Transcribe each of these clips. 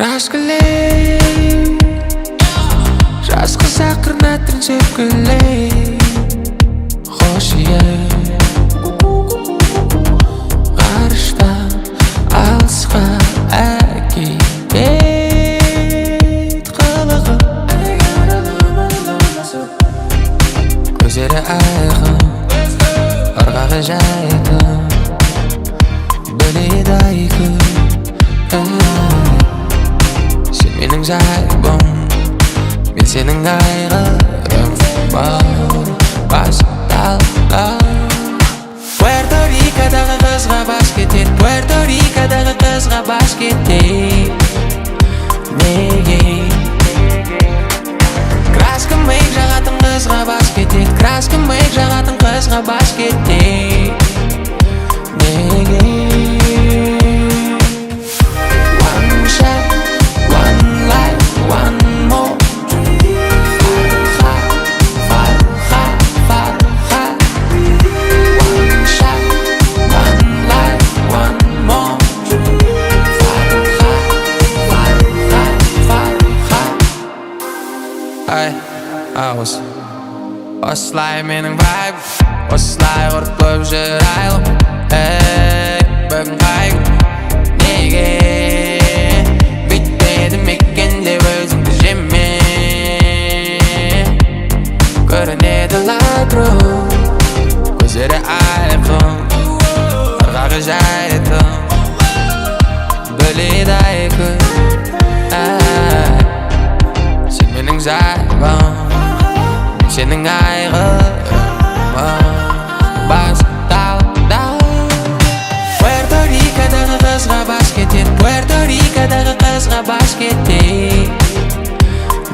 Raşkıley Жас қыз ақырына түрінсеп күлей Хош ие Ғарыштан алысқа әкелет қылығы Көздері айқын Ырғағы жайқын Біледі айқын Сен менің жайбым Мен сенің айғырым Басталды Пуэрто Рикодағы қызға бас кетер Пуэрто Рикодағы қызға бас кетер Неге Краска мейк жағатын қызға бас кетер Краска мейк жағатын қызға бас кетер Неге One shot, one life, one more Осылай менің вайб Осылай ұрып көп жүр айлым Бүгін қайым Неге Бүйтпедім екен деп өзіңді жеме Көрінеді лайтру Көздері айқын Ырғағы жайқын Біледі айқын Сен менің жайбым Сенің айғырым Басталды Пуэрто Рикодағы қызға бас кетер Пуэрто Рикодағы қызға бас кетер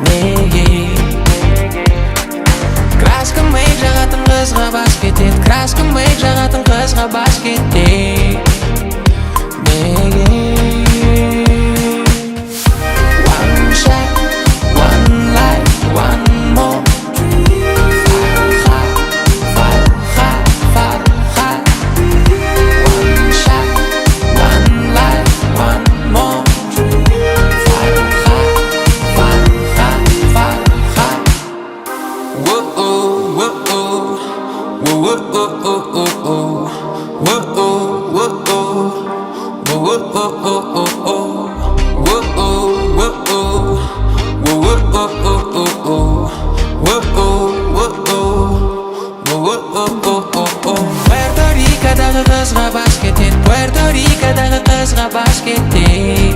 Неге Краска мейк жағатын қызға бас кетер Краска мейк жағатын қызға бас кетер Неге One shot, one life, one more Пуэрто Рикодағы қызға бас кетер Пуэрто Рикодағы қызға бас кетер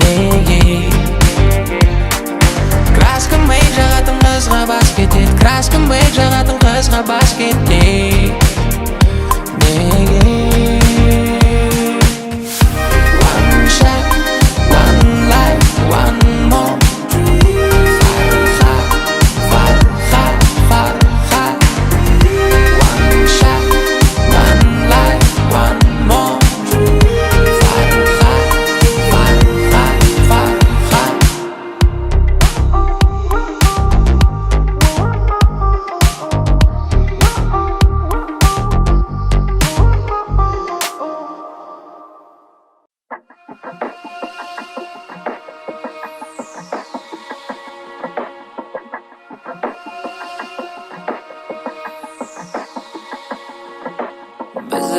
Неге Краска мейк жағатын қызға бас кетер Краска мейк жағатын қызға бас кетер Неге One shot, one life, one more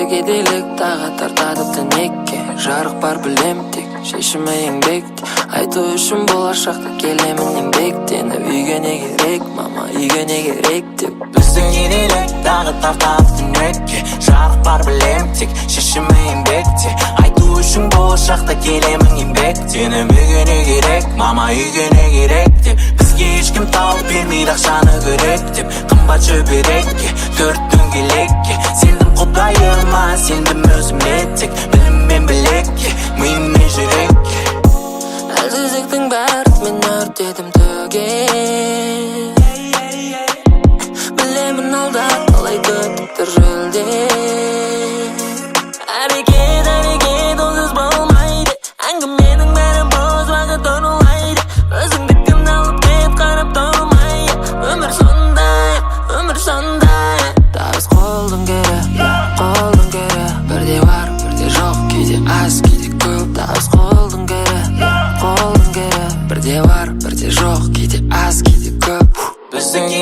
Кедейлік тағы тартады түнекке Жарық бар білем тек шешімі еңбекте Айту үшін болашақта келемін еңбектеніп Үйге не керек, мама, үйге не керек деп Біздің кедейлік тағы тартады түнекке Жарық бар білем тек шешімі еңбекте Айту үшін болашақта келемін еңбектеніп Үйге не керек, мама, үйге не керек деп Бізге ешкім тауып бермейді ақшаны керек деп Қымбат шөберекке, төрт дөңгелекке Сендім құдайыма, сендім өзіме тек Білім мен білекке, миым мен жүрекке Әлсіздіктің бәрі мен өртедім төге Білемін алда қалай күтіктір жөлде Әрекет, онсыз болмайды Әңгіменің бәрі бос уақыт орылайды Өзіңді кім алып кет қарап тұрмай Өмір сондай Табыс қолдың кері Бірде бар, бірде жоқ Кейде аз, кейде көп Табыс қолдың кері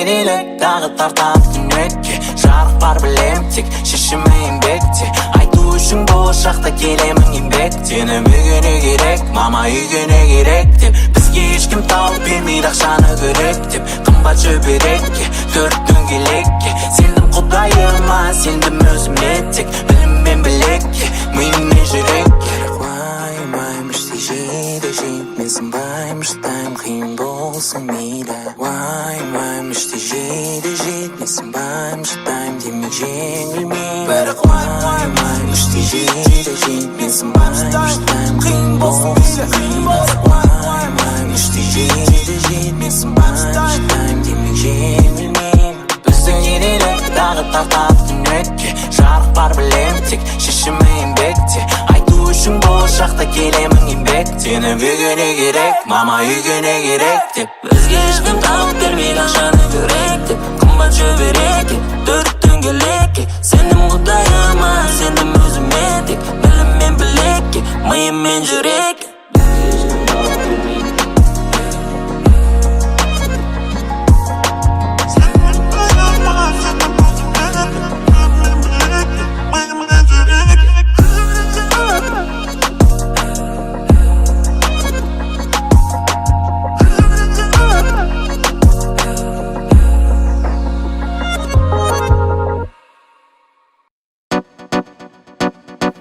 Bizden elek dağı tartap tünökке Жарық бар білем тек шешімі еңбекте Айту үшін болашақта келемін еңбек Сені үйгене керек, мама үйгене керек деп Бізге ешкім тауып бермейді ақшаны керек деп Қымбат жөберекке, төрт дөңгелекке Сендім құдайыма, сендім өзіме тек Білім мен білекке, миым мен жүрекке Уайымайм іштей жейді жейд Мен сынбайм шыдайм қиын болсын мейлі Уайымайм іштей жейді жейд Мен сынбайм шыдайм демек жеңілмей Бірақ уайымайм іштей жейді жейд Мен сынбайм шыдайм қиын болсын мейлі Уайымайм іштей жейді жейд Мен сынбайм шыдайм демек жеңілмей Біздің енелік дағы тартап түнекке Жарық бар білем тек шешімі еңбекте Айту үшін болашақта келемін еңбек Сені үйгене керек, мама үйгене керек деп Бізге ешкім тауып бермейді ақшаны керек деп Қымбат жөберекке, төрт дөңгелекке Сендім құдайыма, сендім өзіме тек Білім мен білекке, миым мен жүрекке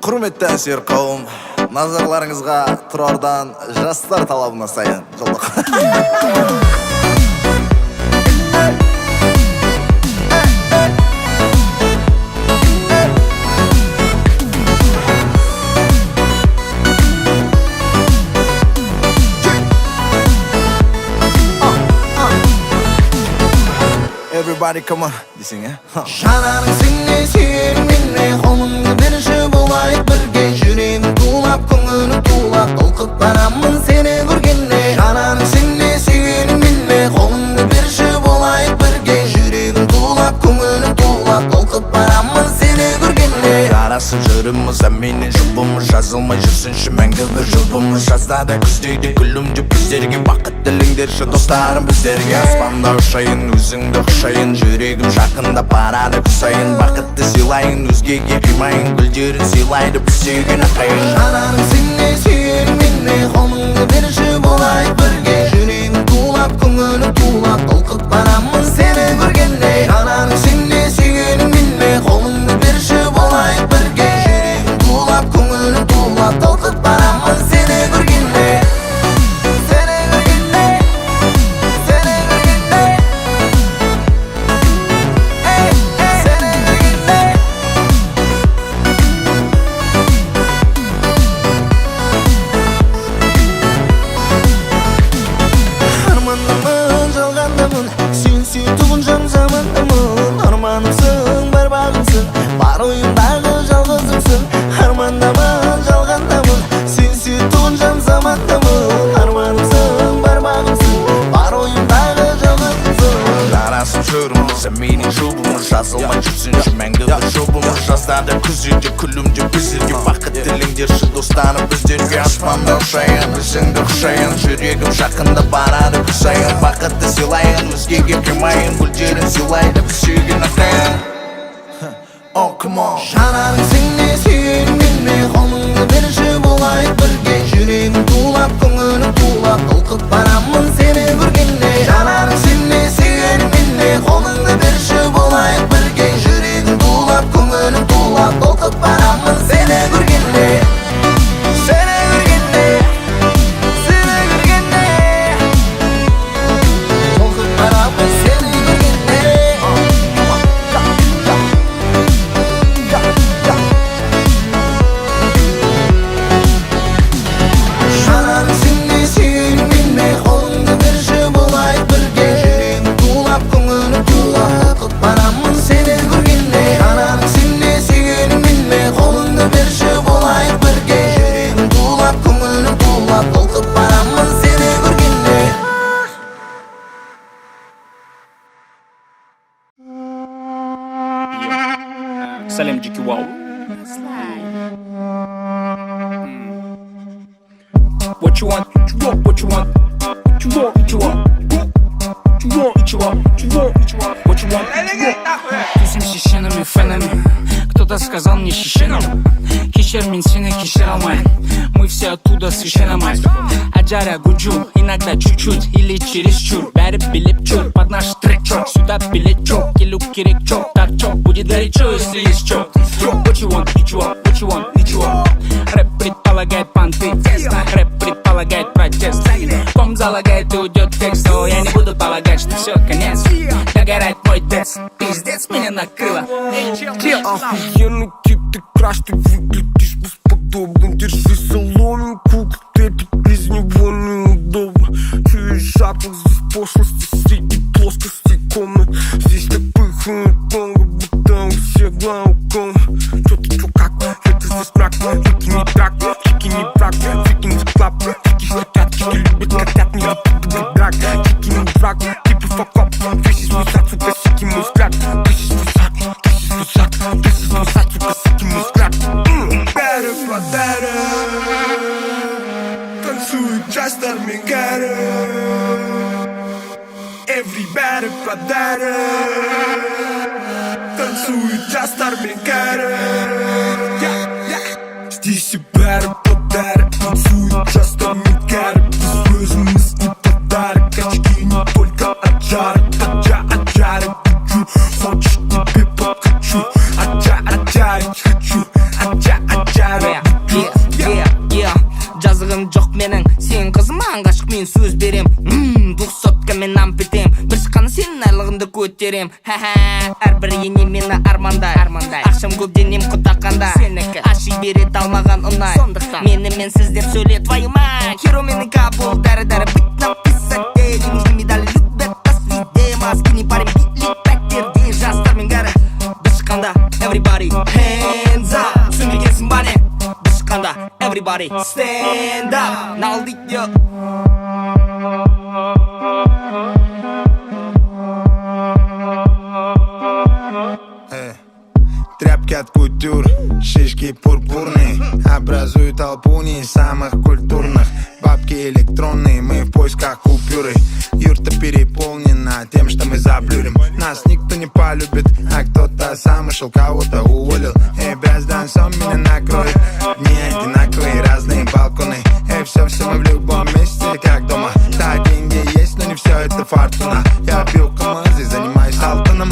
Құрметті әсер қауым, назарларыңызға Тұрардан жастар талабына сайын жолдық. Everybody come on, десең, Жанарың сенде сүйерім менне қолыңды берші болайық бірге Жүрегім тулап, көңілім тулап, толқып барамын сені көргенде Жанарың сенде сүйерім менне қолыңды берші болайық бірге Жүрегім тулап, көңілім тулап, толқып барамын сені көргенде Жарасып жүріміз, әменен жұбымыз жазылмай жүрсінші мәңгі бір жұбымыз Жазда да күздейді күлімдеп біздерге бақыт тіліңдерші достарым біздерге Аспанда ұшайын, өзіңді құшайын Жүрегім жақында барады күсайын Бақытты сыйлайын, өзгеге қимайын Гүлдерін сыйлайды біз сүйген ақайын Жанарың сенде сүйерім менне қолыңды берші болайық бірге Жүрегім тулап, көңілім тулап, толқып барамын сені көргенде Жанарың сенде сүйерім менне қолыңды берші болайық бірге Жүрегім тулап, көңілім тулап, толқып барамын сені көргенде Менің жұбымыз жазылмай жүрсінші мәңгі бір жұбымыз Жазда күзде күлімде біздерге бақыт тіліңдерші достарым біздерге Аспанда ұшайын, өзіңді құшайын Жүрегім жақында барады күсайын Бақытты сыйлайын, өзгеге қимайын Гүлдерін сыйлайды біз сүйген ақайын Oh, come on Жанарың сенде сүйерім менне қолыңды берші болайық бірге Жүрегім тулап, көңілім тулап, толқып барамын сені көргенде Жанарың сенде сүйерім менне қолыңды берші болайық бірге Жүрегім тулап, көңілім тулап, толқып барамын сені көргенде Сені көргенде Сені көргенде Толқып барамын сені көргенде Жанарың сенде сүйерім менне қолыңды берші болайық бірге Жүрегім тулап, көңілім тулап, толқып барамын сені көргенде Жанарың сенде сүйерім менне қолыңды берші болайық бірге Жүрегім тулап, көңілім тулап, толқып барамын сені көргенде Салем Джеки Вау. What you want? What you want? What you want? What you want? What you want? What you want? What you want? What you want? What you want? Ты сен шешенами, фенами. Кто-то сказал мне шешенам. Кешер мен сені кешер алмайын. Мы все оттуда священномай. Аджара гуджу, иногда чуть-чуть или чересчур. Бәрі билеп чур, под наш трек чок. Сюда билет чок, келу керек чок. Так чок, будет горячо, если есть чок. What you want, ничего, what you want, ничего. Рэп предполагает понты, рэп предполагает протест. Ком залагает и уйдет текст, но я не буду полагать, что все, конец. Догорает мой текст, пиздец, меня накрыло. Охуенный тип, ты краш, ты выглядишь бесподобно. Держи соломинку, трепет, без него неудобно. Чуешь запах, здесь пошлости, среди плоскости комнат. Здесь так пыхает много, будто у всех глауком. Чё ты, чё, как? Это здесь мрак, фики не так, фики не брак, фики не клап, фики хотят, фики любят котят, не любят драк. Фики не брак, типа факап, весь из мусат, сука, сики мой взгляд. This is мусат, сука, сики мой взгляд. Better for better. Танцует Джастер Мегара. Everybody for better. Танцует Джастер Мегара. Здесь и better for better. Танцует Джастер Мегара. Слезы мысли подарок. Очки не только от жара. От жара хочу. Хочешь, тебе подкачу. Жарить хочу, жарить жазығым жоқ менің сен қызыма ғашық мен сөз берем 200-ка мен ампетем бір шыққаны сенің айлығыңды көтерем әрбір ене мені армандай ақшам көп денем құтақанда сенікі аши берет алмаған ұнай сондықтан мені менсіз деп сөйле твою мать херо менің кабыл дәрі быть написать не нужны медали любят посвидеть маски не парим или пәттерде жастармен кәрі біз шыққанда everybody hands up түсінбегенсің ба не біз шыққанда everybody stand up налдик yo Тряпки от кутюр, шишки пурпурные образуют толпу не самых культурных. Бабки электронные, мы в поисках купюры. Юрта переполнена тем, что мы заблюрим. Нас никто не полюбит, а кто-то сам ушел, кого-то уволил. И безданцом меня накроет. Не одинаковые, разные балконы. И все мы в любом месте, как дома. Да, деньги есть, но не все это фортуна. Я пью камазы, занимаюсь алтоном.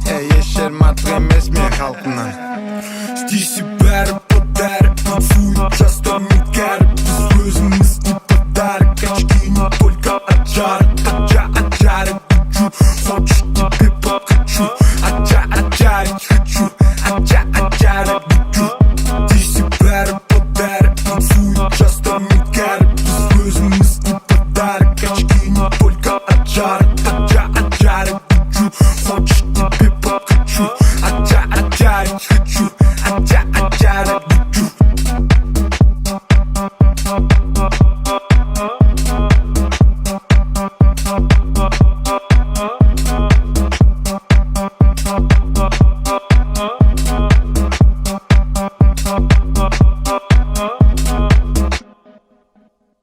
Ешер матвеме смех халкынан. Здесь и better подарок. Танцует Джастер Мегара. Слезы мысли подарок. Очки не только от жара. От жара хочу. Хочешь, тебе подкачу. Жарить хочу. Жарить хочу. Здесь и better подарок. Танцует Джастер Мегара. Слезы мысли подарок. Очки не только от жара. От жара хочу. Хочешь, тебе подкачу. Жарить хочу. Жарить хочу.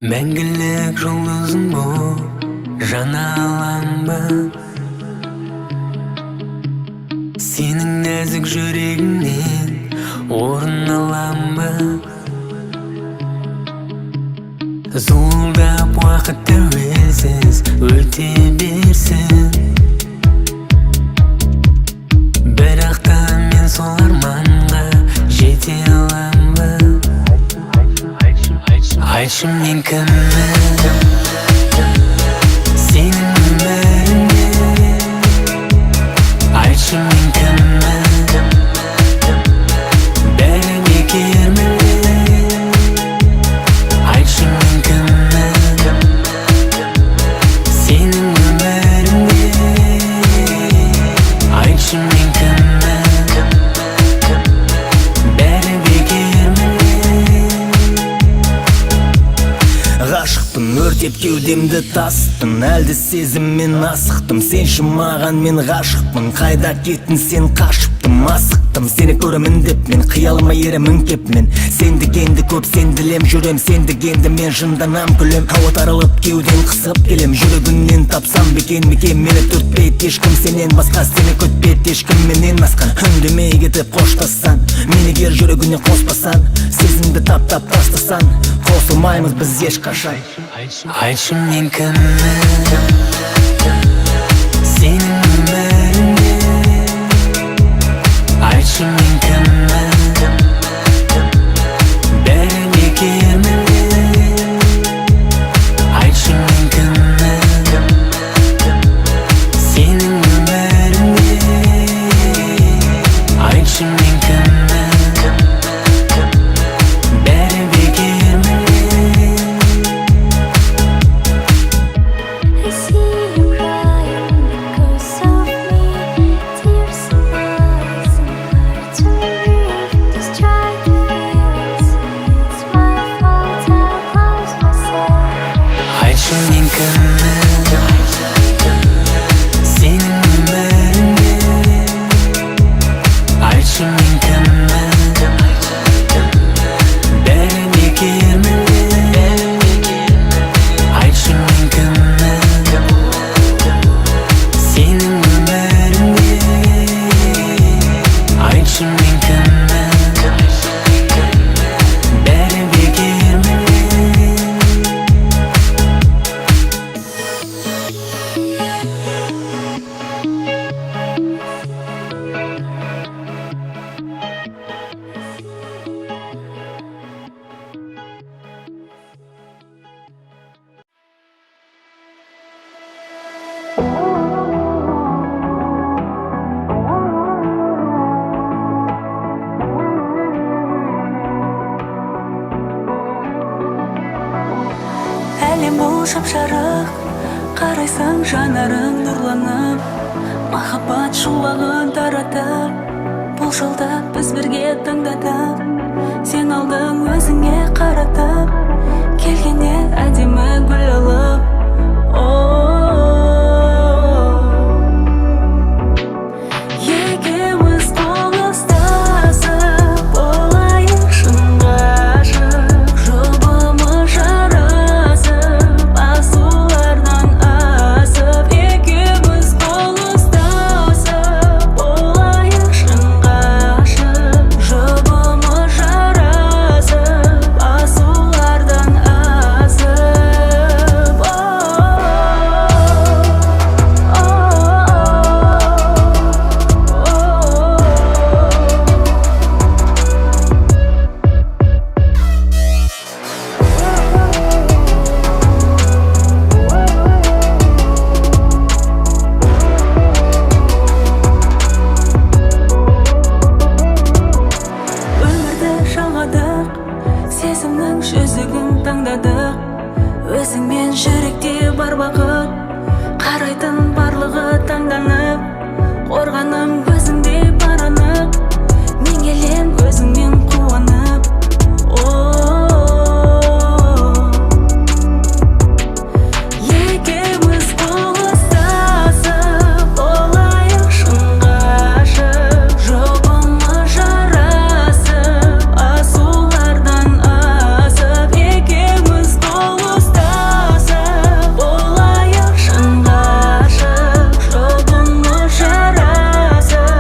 Мәңгілік жұлдызым боп жана аламын сенің нәзік жүрегіңнен орын аламын зуылдап уақыт тәуелсіз өте берсін бірақ та мен сол арманға жете аламын айтшы мен кіммін сенің өміріңде айтшы мен кіммін бәрі бекер ме айтшы мен кіммін сенің өміріңде айтшы мен кіммін бәрі бекер ме Ғашықпын деп кеудемді тастың. Әлді сезіммен асықтым, сен маған мен ғашықпын. Қайда кеттің сен қашыптым, асықтым. Сені көремін деп мен қиялыма еремін кеп мен. Сен дегенді көп сен ділем жүрем, сен дегенді мен жынданам күлем. Ауа тарылып кеуден қысып келем, жүрегіңнен тапсам бекен мекен. Мені түртпейді ешкім сенен басқа, сені көтпейді ешкім менен басқа. Үндемей кетіп қоштассан, мені егер жүрегіне қоспасан, сезімді таптап тастасан, қосылмаймыз біз ешқашан. Айтшы мен кіммін сенің өміріңде, айтшы мен кіммін бәрі бекер менде, айтшы мен кіммін сенің өміріңде, айтшы мен кіммін бәрі бекер менде. I see you crying because of me. Tears in eyes and hard to breathe. Just try to feel. It's my fault, I close myself. Айтшы мен кіммін сенің өміріңде, айтшы мен кіммін бәрі бекер менде, айтшы мен кіммін сенің өміріңде, айтшы мен кіммін бәрі бекер менде. Әлем бұл шап-жарық, қарайсаң жанарың нұрланып, махаббат шуағын таратып, бұл жолда біз бірге таңдадық. Сен алдың өзіңе қаратып, келгенде әдемі гүл алып. Екеуміз қол ұстасып, болайық шын ғашық. Жұбымыз жарасып, асулардан асып. Екеуміз қол ұстасып, болайық шын ғашық. Жұбымыз жарасып, асулардан асып. Өмірді жалғадық, сезімнің жүзігін таңдадық. Өзіңмен жүректе бар бақыт, қарайтын барлығы таңданып. Қорғаным өзіңде бар анық, мен келем өзіңмен қуанып. Екеуміз қол ұстасып, болайық шын ғашық. Жұбымыз жарасып, асулардан асып. Екеуміз қол ұстасып, болайық шын ғашық. Жұбымыз жарасып,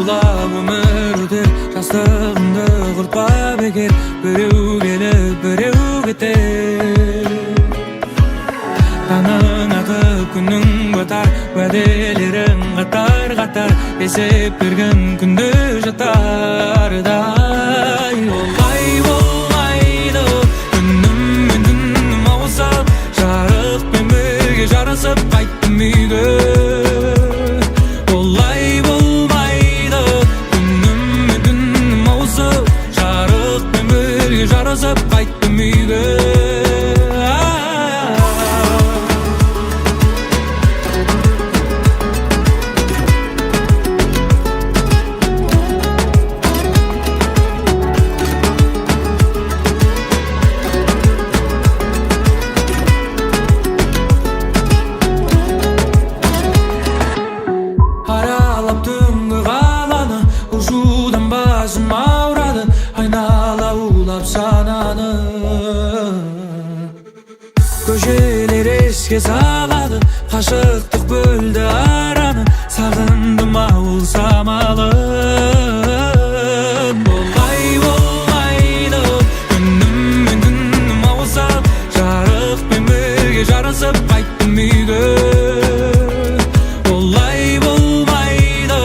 улап өмір өтер, жастығымды құртпа бекер. Біреу келіп біреу кетер. Таңың атып күнің батар, уәделерің қатар-қатар, есеп берген күнде жатардай. Олай болмайды, күнім мен түнім ауысып, жарықпен бірге жарысып қайттым үйге. Олай болмайды, күнім мен түнім ауысып, жарықпен бірге жарысып қайттым үйге. Көшелер еске салады, қашықтық бөлді араны, сағындым ауыл самалын. Олай болмайды, күнім мен түнім ауысып, жарықпен бірге жарысып қайттым үйге. Олай болмайды,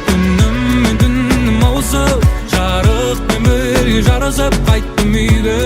күнім мен түнім ауысып, жарықпен бірге жарысып қайттым үйге.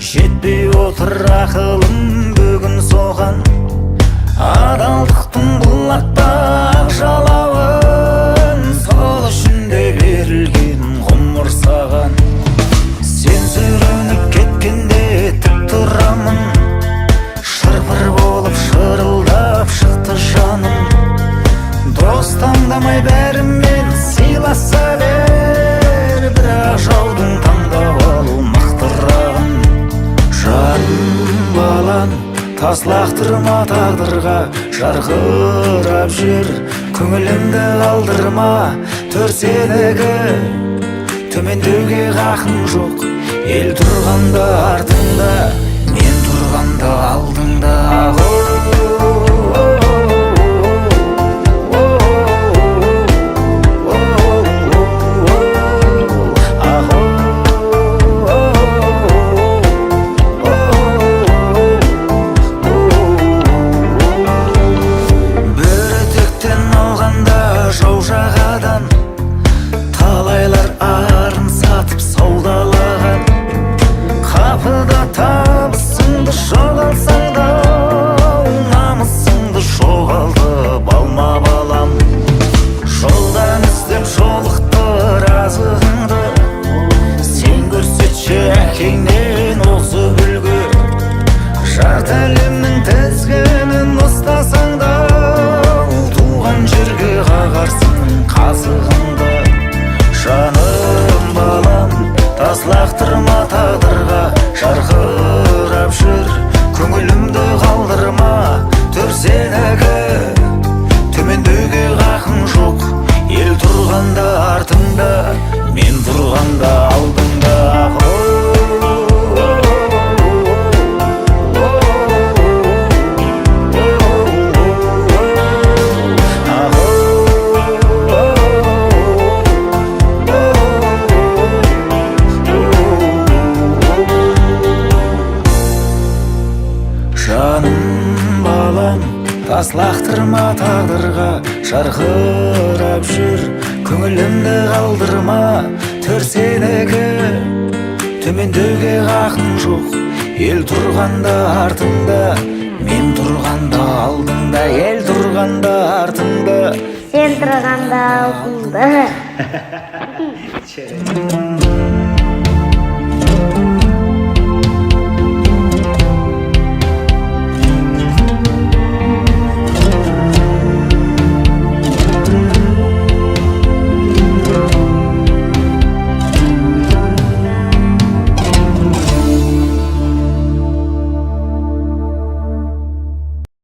Жетпей отыр ақылым бүгін соған, адалдықтың бұлақтақ жалауын, сол үшін де берілген ғұмыр саған. Сен сүрініп кеткенде тік тұрамын, шыр-пыр болып шырылдап шықты жаным. Дос таңдамай бәрімен сыйласа бер, бірақ жаудың таңдап алу мықтырағын. Жаным балам, тас лақтырма тағдырға, жарқырап жүр, көңілімді қалдырма. Төрсенегі төмендеуге хақым жоқ, ел тұрғанда артыңда, мен тұрғанда алдыңда. Талайлар арын сатып саудалаған, қапыда табысыңды жоғалсаң да, намысыңды жоғалтып алма балам. Жолдан іздеп жолықты разығыңды, сен көрсетші әкеңнен озып үлгі. Жарты әлемнің тізгінін ұстасаң да, туған жерге қағарсың қазығыңды. Жаным балам, тас лақтырма тағдырға, жарқырап жүр, көңілімді қалдырма. Төрсенегі төмендеуге хақым жоқ, ел тұрғанда артыңда, мен тұрғанда алдыңда. Тас лақтырма тағдырға, жарқырап жүр, көңілімді қалдырма. Төрсенегі төмендеуге хақым жоқ, ел тұрғанда артыңда, мен тұрғанда алдыңда. Ел тұрғанда артыңда, altında.